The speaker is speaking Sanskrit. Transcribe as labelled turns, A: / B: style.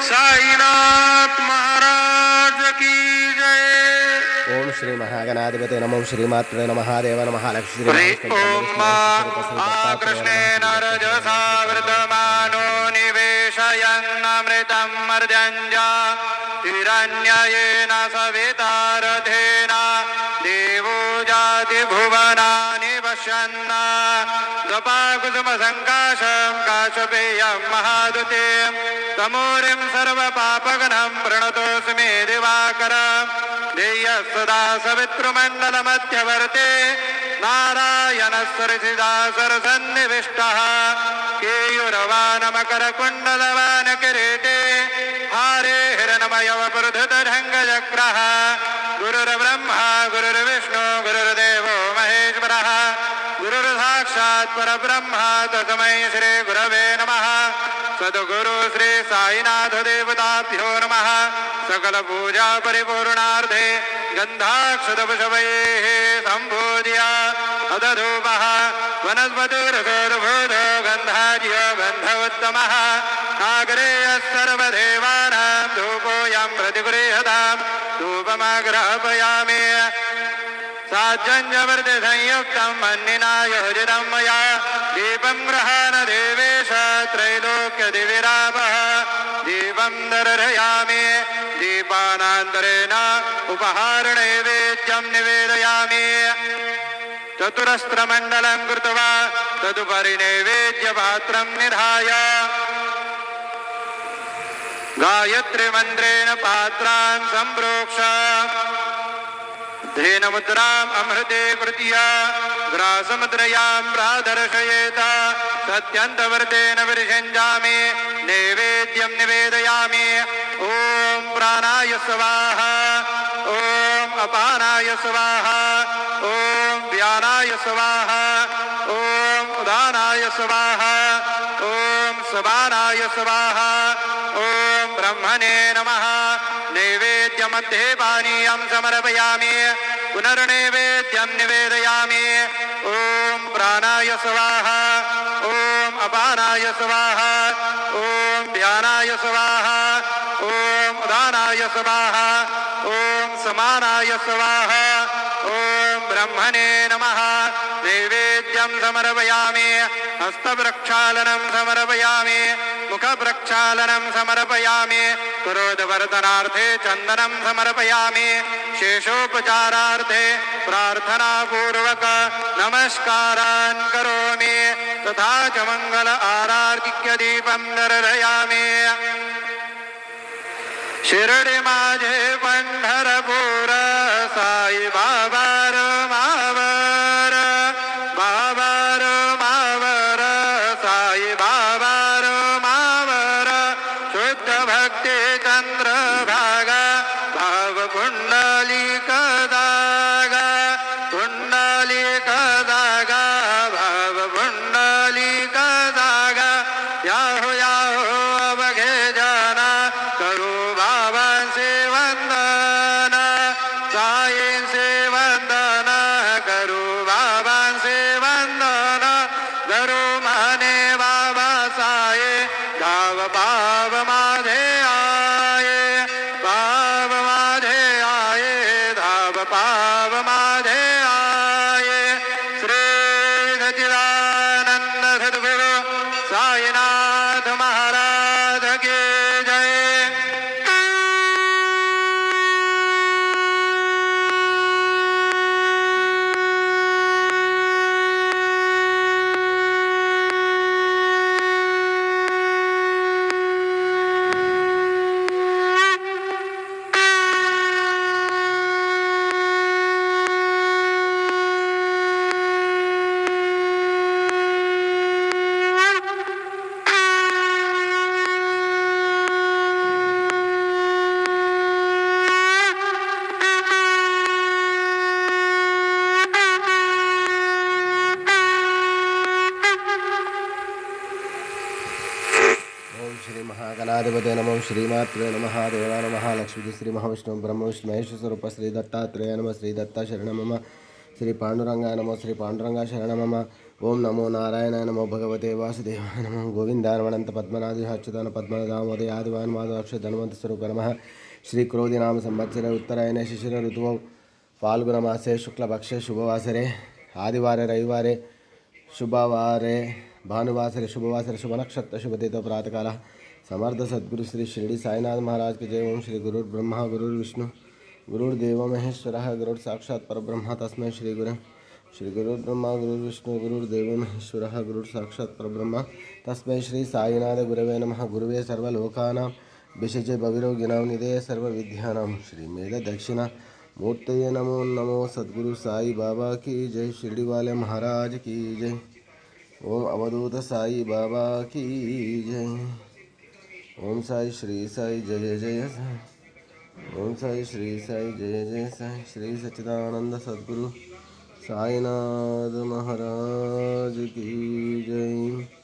A: साईनाथ महाराज की जय।
B: ओम श्री महागणाधिपते नमो श्रीमात्रे नमः देव नमः लक्ष्मी
A: ओम कृष्णेन रजसा वृतमानो निवेशयन्नमृतं मर्दञ्ज हिरण्ययेन सवितारथेन देवो जाति भुवनानि पश्यन् गपाकुसुमसङ्काशं काशपेयं महादुते तमूरिं सर्वपापघ्नं प्रणतोऽस्मि दिवाकरं ध्येयः सदा सवितृमण्डलमध्यवर्ते नारायणस्सरसिदासरसन्निविष्टः केयूरवानमकरकुण्डलवान किरीटे हारे हिरणमयवपुरुधृतढङ्गचक्रः गुरुर्ब्रह्मा गुरुर्विष्णु गुरुर्देवो महेश्वरः गुरुर्साक्षात् परब्रह्मा तस्मै श्रीगुरवे नमः। सद्गुरु श्री साईनाथ देवताभ्यो नमः। सकल पूजा परिपूर्णार्थे गन्धाक्षतपुष्पैः सम्पूज्य अदधूपः वनस्पतिर्भूतो गन्धाज्यो गन्धोत्तमः आग्रेयः सर्वदेवानां धूपोऽयं प्रतिगृह्यतां धूपमाग्रापयामि साज्जन्यवर्तिसंयुक्तं मन्निना योजितं मया दीपं गृहाण देवेश त्रैलोक्यदिविरामः दीपं दर्शयामि दीपानान्तरेण उपहारनैवेद्यं निवेदयामि चतुरस्त्रमण्डलं कृत्वा तदुपरि नैवेद्यपात्रं निधाय गायत्रीमन्त्रेण पात्रान् सम्प्रोक्ष धेनुमुद्राम् अमृते कृत्य ग्रासमुद्रयां प्रादर्शयेत सत्यन्तवर्तेन विरिषञ्जामि नैवेद्यं निवेदयामि। ॐ प्राणाय स्वाहा ॐ अपानाय स्वाहा ॐ व्यानाय स्वाहा ॐ उदानाय स्वाहा ॐ समानाय स्वाहा ॐ ब्रह्मणे नमः। नैवेद्यमध्ये पानीयं समर्पयामि पुनर्नैवेद्यं निवेदयामि। ॐ प्राणाय स्वाहा ॐ अपानाय स्वाहा ॐ व्यानाय स्वाहा ॐ उदानाय स्वाहा ॐ समानाय स्वाहा ॐ ब्रह्मणे नमः। नैवेद्यं समर्पयामि हस्तप्रक्षालनं समर्पयामि मुखप्रक्षालनं समर्पयामि पुरोधवर्धनार्थे चन्दनं समर्पयामि शेषोपचारार्थे प्रार्थनापूर्वक नमस्कारान् करोमि तथा च मङ्गल आरार्घ्यदीपं दर्शयामि। शिरडी माझे पंढरपूर साई बाबा मावर बाबा मावर साई बाबा मावर शुद्ध भक्ती चंद्रभागा भाव कुंडलिक दागा भाव कुंडलिक दागा याहो याहो अवघे जाना करू बाबांचे वंदन साईंचे वंदन करू बाबांचे वंदन करू म्हणे बाबा साये गाव बाब माझे आये बाब माझे आये धाव बाब माझे आये। श्री सच्चिदानंद सद्गुरु साईनाथ महाराज की जय।
B: गणाधिपते नमो श्रीमात्रे नमः देवा नमः लक्ष्मी श्री महाविष्णु ब्रह्म विष्णु महेश स्वरूप श्री दत्तात्रेय नमः श्री दत्ता शरण मम श्री पांडुरंगाय नमो श्री पांडुरंगा शरण मम। ओम नमो नारायणाय नमो भगवते वासुदेवाय नमो गोविंदाय अनंत पद्मनाभि अच्युतान पद्मनाभोदय आदिवान माधवाक्ष धन्वंत स्वरूप नमः श्री क्रोधि नाम संवत्सरे उत्तरायणे शिशिर ऋतुवौ फाल्गुनमासे शुक्लपक्षे शुभवासरे आदिवारे रविवारे शुभवारे भानुवासरे शुभवासरे शुभनक्षत्र शुभतिथौ प्रातःकालः समर्थ सद्गुरु श्री शिरडी साईनाथ महाराज के जय। ओम श्री गुरुर्ब्रह्मा गुरुर्विष्णु गुरुर्देव महेश्वरः गुरुर् साक्षात् परब्रह्म तस्मै श्री गुरु श्री गुरुर्ब्रह्मा गुरुर्विष्णु गुरुर्देव महेश्वरः गुरुर् साक्षात् परब्रह्म तस्मै श्री साईनाथ गुरवे नमः। गुरुवे सर्वलोकानां विशेषे भविरोगिणां निधये सर्वविद्यानां श्री मेध दक्षिणा मूर्तये नमो नमो सद्गुरु साई बाबा की जय। शिरडी वाले महाराज की जय। ओम अवधूत साई बाबा की जय। ओम साई श्री साई जय जय साई। ओम साई श्री साई जय जय साई। श्री सच्चिदानंद सद्गुरु साईनाथ महाराज की जय।